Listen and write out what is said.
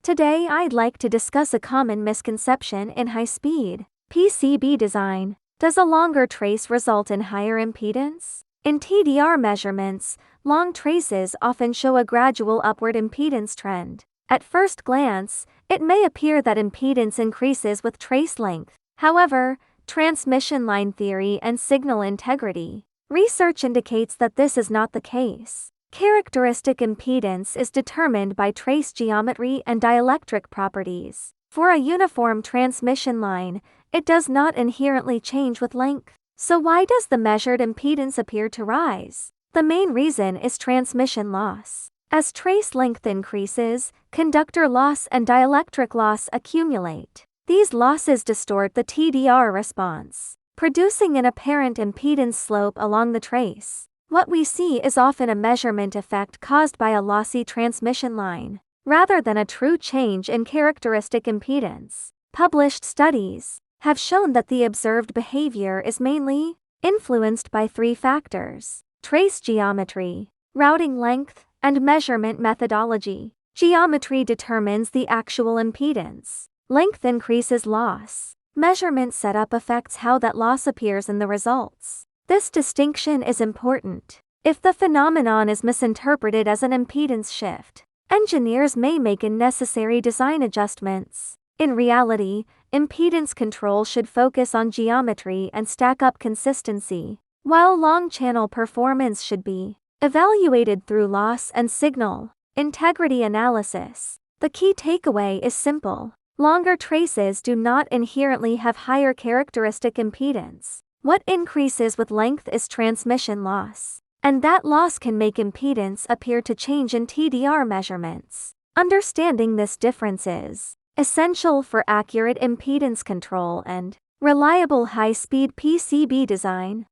Today I'd like to discuss a common misconception in high-speed PCB design. Does a longer trace result in higher impedance? In TDR measurements, long traces often show a gradual upward impedance trend. At first glance, it may appear that impedance increases with trace length. However, transmission line theory and signal integrity research indicates that this is not the case. Characteristic impedance is determined by trace geometry and dielectric properties. For a uniform transmission line, it does not inherently change with length. So why does the measured impedance appear to rise? The main reason is transmission loss. As trace length increases, conductor loss and dielectric loss accumulate. These losses distort the TDR response, producing an apparent impedance slope along the trace. What we see is often a measurement effect caused by a lossy transmission line, rather than a true change in characteristic impedance. Published studies have shown that the observed behavior is mainly influenced by three factors: trace geometry, routing length, and measurement methodology. Geometry determines the actual impedance. Length increases loss. Measurement setup affects how that loss appears in the results. This distinction is important. If the phenomenon is misinterpreted as an impedance shift, engineers may make unnecessary design adjustments. In reality, impedance control should focus on geometry and stack-up consistency, while long-channel performance should be evaluated through loss and signal integrity analysis. The key takeaway is simple. Longer traces do not inherently have higher characteristic impedance. What increases with length is transmission loss, and that loss can make impedance appear to change in TDR measurements. Understanding this difference is essential for accurate impedance control and reliable high-speed PCB design.